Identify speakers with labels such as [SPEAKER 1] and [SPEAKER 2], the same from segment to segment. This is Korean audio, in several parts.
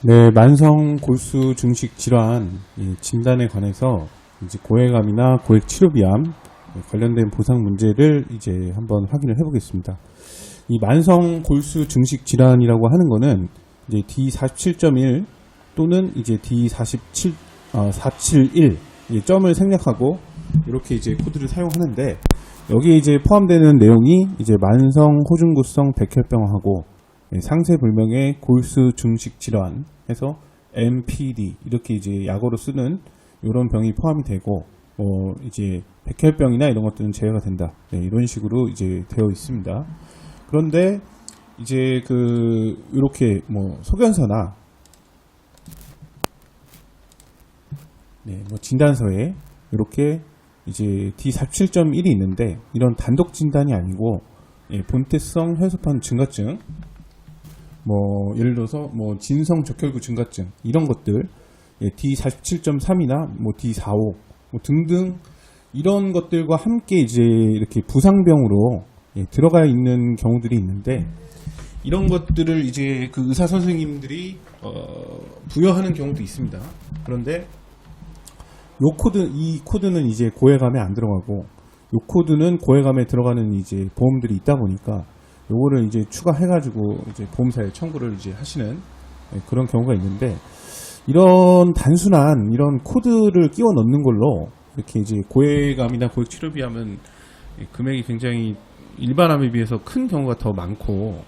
[SPEAKER 1] 네, 만성 골수 증식 질환 진단에 관해서 이제 고해감이나 고액 치료비암 관련된 보상 문제를 이제 한번 확인을 해보겠습니다. 이 만성 골수 증식 질환이라고 하는 거는 이제 D47.1 또는 이제 D471 점을 생략하고 이렇게 이제 코드를 사용하는데, 여기에 이제 포함되는 내용이 이제 만성 호중구성 백혈병하고 상세불명의 골수 증식 질환 해서 MPD 이렇게 이제 약어로 쓰는 이런 병이 포함이 되고, 이제 백혈병이나 이런 것들은 제외가 된다. 네, 이런 식으로 이제 되어 있습니다. 그런데 이제 이렇게 소견서나 진단서에 이렇게 이제 D47.1이 있는데, 이런 단독 진단이 아니고 본태성 혈소판 증가증, 예를 들어서 진성 적혈구 증가증 이런 것들, D47.3이나 D45 등등 이런 것들과 함께 이제 이렇게 부상병으로 들어가 있는 경우들이 있는데, 이런 것들을 이제 그 의사 선생님들이 부여하는 경우도 있습니다. 그런데 이 코드는 이제 고해감에 안 들어가고, 이 코드는 고해감에 들어가는 이제 보험들이 있다 보니까 요거를 이제 추가해가지고 이제 보험사에 청구를 이제 하시는 그런 경우가 있는데, 이런 단순한 이런 코드를 끼워 넣는 걸로 이렇게 이제 고해감이나 고액 치료비하면 금액이 굉장히 일반암에 비해서 큰 경우가 더 많고,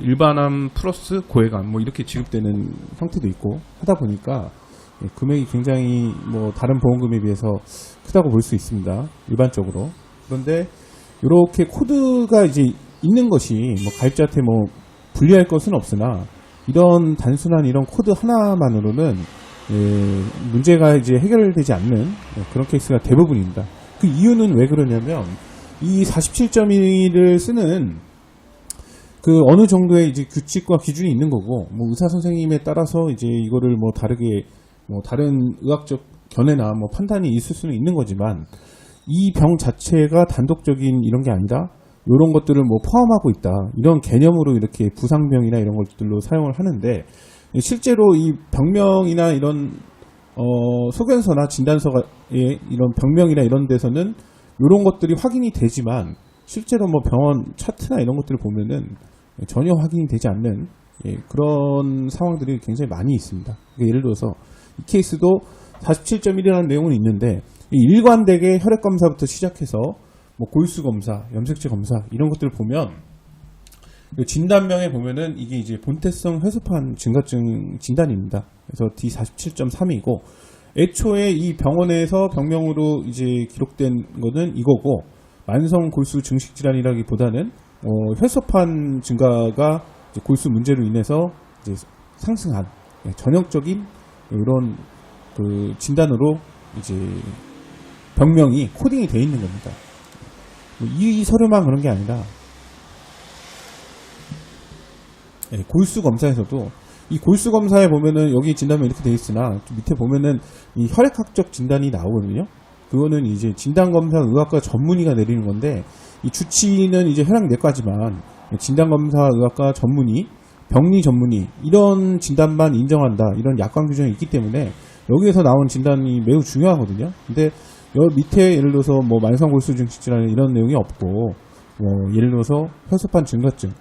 [SPEAKER 1] 일반암 플러스 고해감 이렇게 지급되는 형태도 있고 하다 보니까 금액이 굉장히 다른 보험금에 비해서 크다고 볼 수 있습니다, 일반적으로. 그런데 이렇게 코드가 이제 있는 것이 가입자한테 불리할 것은 없으나, 이런 단순한 이런 코드 하나만으로는 문제가 이제 해결되지 않는 그런 케이스가 대부분입니다. 그 이유는 왜 그러냐면, 이 47.1을 쓰는 그 어느 정도의 이제 규칙과 기준이 있는 거고, 의사 선생님에 따라서 이제 이거를 다르게 다른 의학적 견해나 판단이 있을 수는 있는 거지만, 이 병 자체가 단독적인 이런 게 아니라 이런 것들을 포함하고 있다, 이런 개념으로 이렇게 부상병이나 이런 것들로 사용을 하는데, 실제로 이 병명이나 이런 소견서나 진단서에 이런 병명이나 이런 데서는 이런 것들이 확인이 되지만, 실제로 병원 차트나 이런 것들을 보면은 전혀 확인이 되지 않는 그런 상황들이 굉장히 많이 있습니다. 예를 들어서 이 케이스도 47.1이라는 내용은 있는데, 일관되게 혈액 검사부터 시작해서 골수 검사, 염색체 검사 이런 것들을 보면, 진단명에 보면은 이게 이제 본태성 회수판 증가증 진단입니다. 그래서 D47.3이고, 애초에 이 병원에서 병명으로 이제 기록된 거는 이거고, 만성 골수 증식 질환이라기보다는 혈소판 증가가 이제 골수 문제로 인해서 이제 상승한 전형적인 이런 그 진단으로 이제 병명이 코딩이 되어 있는 겁니다. 이 서류만 그런 게 아니라 골수 검사에서도, 이 골수 검사에 보면은 여기 진단명 이렇게 되어 있으나 밑에 보면은 이 혈액학적 진단이 나오거든요. 그거는 이제 진단검사 의학과 전문의가 내리는 건데, 이 주치의는 이제 혈액내과지만 진단검사 의학과 전문의, 병리 전문의 이런 진단만 인정한다, 이런 약관 규정이 있기 때문에 여기에서 나온 진단이 매우 중요하거든요. 근데 여기 밑에 예를 들어서 만성 골수 증식 질환 이런 내용이 없고, 예를 들어서 혈소판 증가증,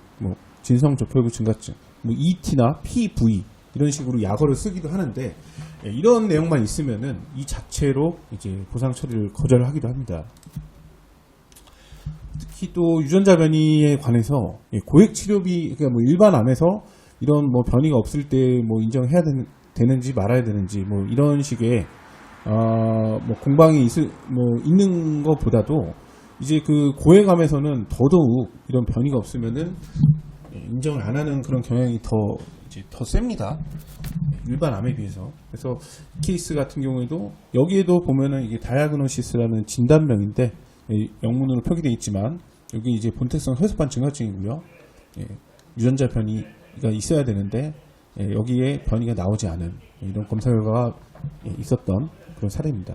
[SPEAKER 1] 진성 적혈구 증가증, ET나 PV 이런 식으로 약어를 쓰기도 하는데, 이런 내용만 있으면은 이 자체로 이제 보상 처리를 거절하기도 합니다. 특히 또 유전자 변이에 관해서 고액 치료비, 그러니까 일반 암에서 이런 변이가 없을 때 인정해야 되는지 말아야 되는지 이런 식의 공방이 있는 것보다도, 이제 그 고해감에서는 더더욱 이런 변이가 없으면은 인정을 안 하는 그런 경향이 더 셉니다, 일반 암에 비해서. 그래서 케이스 같은 경우에도 여기에도 보면은 이게 다이아그노시스라는 진단명인데, 영문으로 표기되어 있지만 여기 이제 본태성 혈소판 증가증이고요. 유전자 변이가 있어야 되는데 여기에 변이가 나오지 않은 이런 검사 결과가 있었던 그런 사례입니다.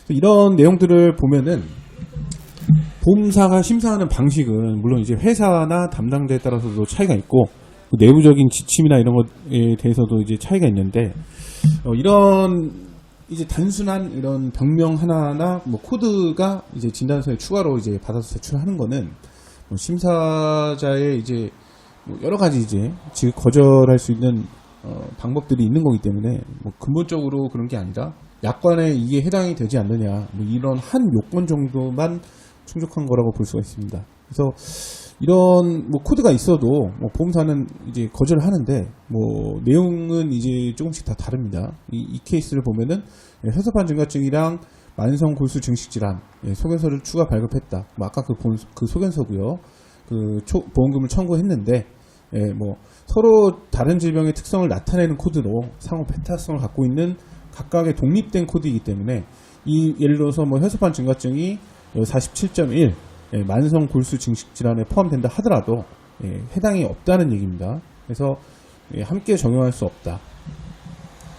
[SPEAKER 1] 이런 내용들을 보면은 보험사가 심사하는 방식은 물론 이제 회사나 담당자에 따라서도 차이가 있고, 내부적인 지침이나 이런 것에 대해서도 이제 차이가 있는데, 이런 이제 단순한 이런 병명 하나하나 뭐 코드가 이제 진단서에 추가로 이제 받아서 제출하는 거는 뭐 심사자의 이제 뭐 여러 가지 이제 즉 거절할 수 있는 방법들이 있는 거기 때문에 뭐 근본적으로 그런 게 아니라 약관에 이게 해당이 되지 않느냐 뭐 이런 한 요건 정도만 충족한 거라고 볼 수가 있습니다. 그래서 이런 뭐 코드가 있어도 뭐 보험사는 이제 거절을 하는데 뭐 내용은 이제 조금씩 다 다릅니다. 이 케이스를 보면은 혈소판 증가증이랑 만성 골수 증식 질환 소견서를 추가 발급했다. 뭐 아까 그 소견서고요. 보험금을 청구했는데 뭐 서로 다른 질병의 특성을 나타내는 코드로 상호 배타성을 갖고 있는 각각의 독립된 코드이기 때문에 예를 들어서 뭐 혈소판 증가증이 47.1 만성 골수 증식 질환에 포함된다 하더라도 해당이 없다는 얘기입니다. 그래서 함께 적용할 수 없다.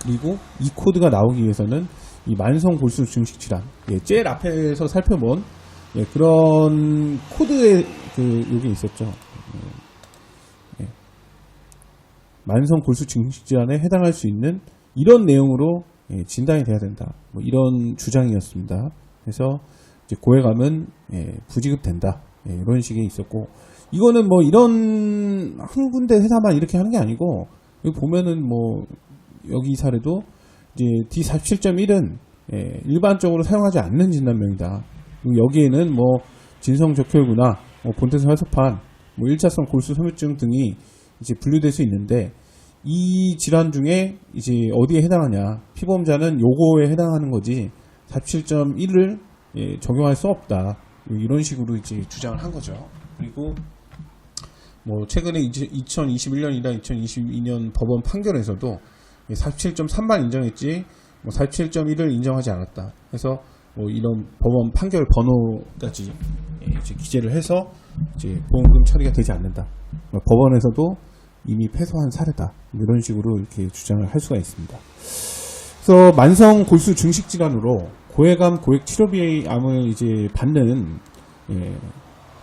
[SPEAKER 1] 그리고 이 코드가 나오기 위해서는 이 만성 골수 증식 질환 제일 앞에서 살펴본 그런 코드에 요게 있었죠. 만성 골수 증식 질환에 해당할 수 있는 이런 내용으로 진단이 돼야 된다. 뭐 이런 주장이었습니다. 그래서 이제 고해감은 부지급된다. 이런 식의 있었고, 이거는 뭐 이런 한 군데 회사만 이렇게 하는 게 아니고 여기 보면은 뭐 여기 사례도 이제 D47.1은 일반적으로 사용하지 않는 진단명이다. 여기에는 뭐 진성적혈구나 뭐 본태성 혈소판, 뭐 1차성 골수 섬유증 등이 이제 분류될 수 있는데 이 질환 중에 이제 어디에 해당하냐? 피보험자는 요거에 해당하는 거지 47.1을 적용할 수 없다. 이런 식으로 이제 주장을 한 거죠. 그리고 뭐 최근에 이제 2021년이나 2022년 법원 판결에서도 47.3만 인정했지 뭐 47.1을 인정하지 않았다. 그래서 뭐 이런 법원 판결 번호까지 이제 기재를 해서 이제 보험금 처리가 되지 않는다. 법원에서도 이미 패소한 사례다. 이런 식으로 이렇게 주장을 할 수가 있습니다. 그래서 만성 골수 증식 질환으로 고해감 고액 치료비 암을 이제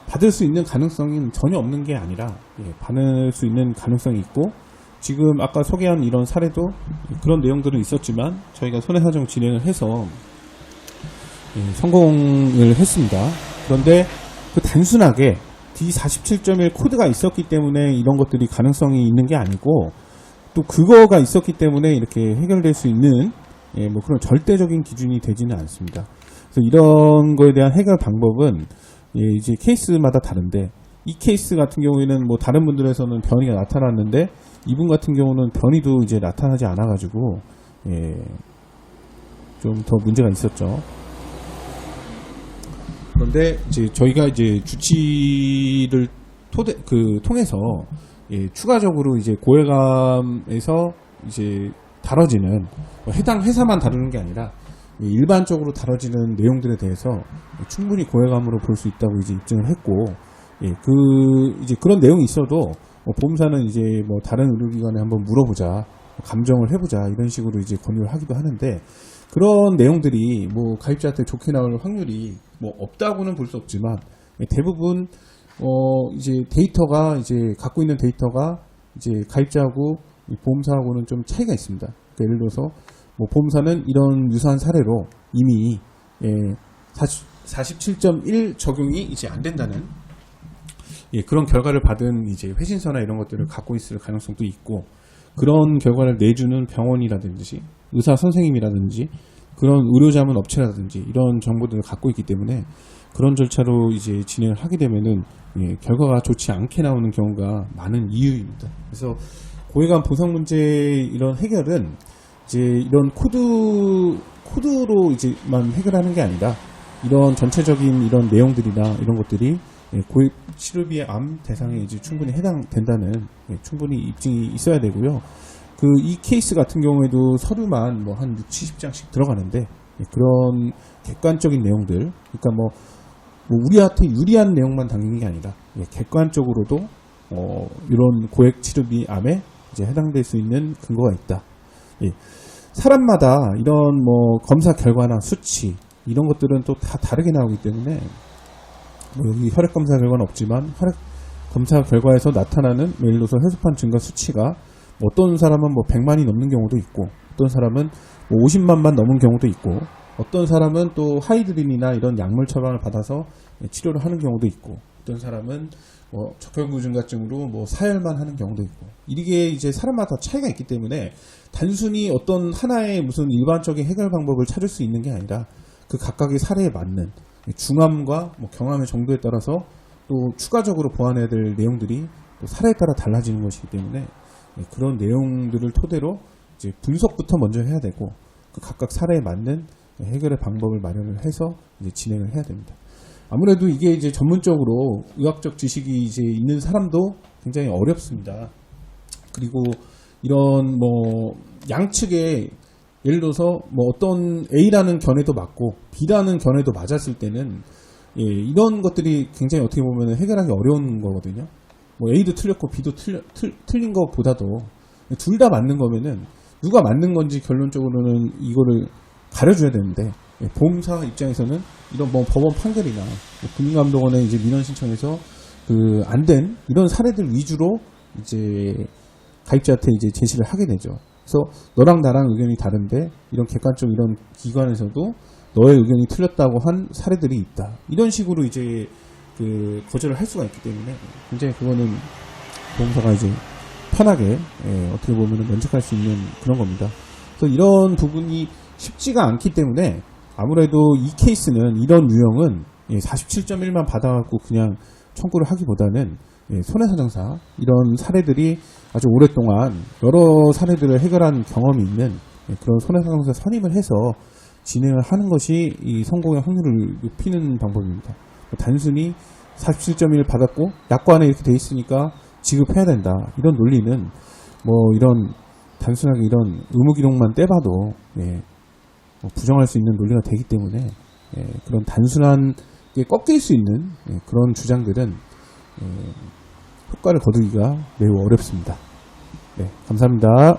[SPEAKER 1] 받을 수 있는 가능성은 전혀 없는 게 아니라 받을 수 있는 가능성이 있고, 지금 아까 소개한 이런 사례도 그런 내용들은 있었지만 저희가 손해사정 진행을 해서 성공을 했습니다. 그런데 그 단순하게 D47.1 코드가 있었기 때문에 이런 것들이 가능성이 있는 게 아니고, 또 그거가 있었기 때문에 이렇게 해결될 수 있는 뭐 그런 절대적인 기준이 되지는 않습니다. 그래서 이런 거에 대한 해결 방법은 이제 케이스마다 다른데, 이 케이스 같은 경우에는 뭐 다른 분들에서는 변이가 나타났는데 이분 같은 경우는 변이도 이제 나타나지 않아가지고 좀 더 문제가 있었죠. 그런데 이제 저희가 이제 주치를 통해서 추가적으로 이제 고해감에서 이제 다뤄지는 해당 회사만 다루는 게 아니라 일반적으로 다뤄지는 내용들에 대해서 충분히 고해감으로 볼 수 있다고 이제 입증을 했고, 이제 그런 내용이 있어도 보험사는 이제 뭐 다른 의료기관에 한번 물어보자, 감정을 해보자 이런 식으로 이제 권유를 하기도 하는데, 그런 내용들이 뭐 가입자한테 좋게 나올 확률이 뭐 없다고는 볼 수 없지만 대부분 이제 데이터가 이제 갖고 있는 데이터가 이제 가입자하고 보험사하고는 좀 차이가 있습니다. 그러니까 예를 들어서 뭐 보험사는 이런 유사한 사례로 이미 47.1 적용이 이제 안 된다는 그런 결과를 받은 이제 회신서나 이런 것들을 갖고 있을 가능성도 있고, 그런 결과를 내주는 병원이라든지 의사 선생님이라든지 그런 의료자문 업체라든지 이런 정보들을 갖고 있기 때문에 그런 절차로 이제 진행을 하게 되면은 결과가 좋지 않게 나오는 경우가 많은 이유입니다. 그래서 고해감 보상 문제 이런 해결은 이제 이런 코드로 이제만 해결하는 게 아니라 이런 전체적인 이런 내용들이나 이런 것들이 고액 치료비의 암 대상에 이제 충분히 해당된다는 충분히 입증이 있어야 되고요. 이 케이스 같은 경우에도 서류만 뭐 한 60-70장씩 들어가는데 그런 객관적인 내용들, 그러니까 뭐 우리한테 유리한 내용만 담기는 게 아니라 객관적으로도 이런 고액 치료비 암에 이제 해당될 수 있는 근거가 있다. 사람마다 이런 뭐 검사 결과나 수치 이런 것들은 또 다 다르게 나오기 때문에 뭐 여기 혈액 검사 결과는 없지만 검사 결과에서 나타나는 예를 들어서 혈소판 증가 수치가 어떤 사람은 뭐 100만이 넘는 경우도 있고, 어떤 사람은 뭐 50만만 넘은 경우도 있고, 어떤 사람은 또 하이드린이나 이런 약물 처방을 받아서 치료를 하는 경우도 있고, 어떤 사람은 뭐 적혈구 증가증으로 뭐 사열만 하는 경우도 있고, 이게 이제 사람마다 차이가 있기 때문에 단순히 어떤 하나의 무슨 일반적인 해결 방법을 찾을 수 있는 게 아니라 그 각각의 사례에 맞는 중함과 뭐 경함의 정도에 따라서 또 추가적으로 보완해야 될 내용들이 또 사례에 따라 달라지는 것이기 때문에 그런 내용들을 토대로 이제 분석부터 먼저 해야 되고, 그 각각 사례에 맞는 해결의 방법을 마련을 해서 이제 진행을 해야 됩니다. 아무래도 이게 이제 전문적으로 의학적 지식이 이제 있는 사람도 굉장히 어렵습니다. 그리고 이런 뭐 양측에 예를 들어서 뭐 어떤 A라는 견해도 맞고 B라는 견해도 맞았을 때는 이런 것들이 굉장히 어떻게 보면 해결하기 어려운 거거든요. 뭐 A도 틀렸고 B도 틀린 것보다도 둘 다 맞는 거면은 누가 맞는 건지 결론적으로는 이거를 가려줘야 되는데, 보험사 입장에서는 이런 뭐 법원 판결이나 뭐 금융감독원에 이제 민원 신청해서 그 안 된 이런 사례들 위주로 이제 가입자한테 이제 제시를 하게 되죠. 그래서 너랑 나랑 의견이 다른데 이런 객관적 이런 기관에서도 너의 의견이 틀렸다고 한 사례들이 있다. 이런 식으로 이제 그 거절을 할 수가 있기 때문에 굉장히 그거는 보험사가 이제 편하게 어떻게 보면 면책할 수 있는 그런 겁니다. 그래서 이런 부분이 쉽지가 않기 때문에 아무래도 이 케이스는 이런 유형은 47.1만 받아갖고 그냥 청구를 하기보다는 손해사정사 이런 사례들이 아주 오랫동안 여러 사례들을 해결한 경험이 있는 그런 손해사정사 선임을 해서 진행을 하는 것이 이 성공의 확률을 높이는 방법입니다. 단순히 47.1 받았고 약관에 이렇게 돼 있으니까 지급해야 된다, 이런 논리는 뭐 이런 단순하게 이런 의무기록만 떼봐도 뭐 부정할 수 있는 논리가 되기 때문에 그런 단순한 게 꺾일 수 있는 그런 주장들은 효과를 거두기가 매우 어렵습니다. 네, 감사합니다.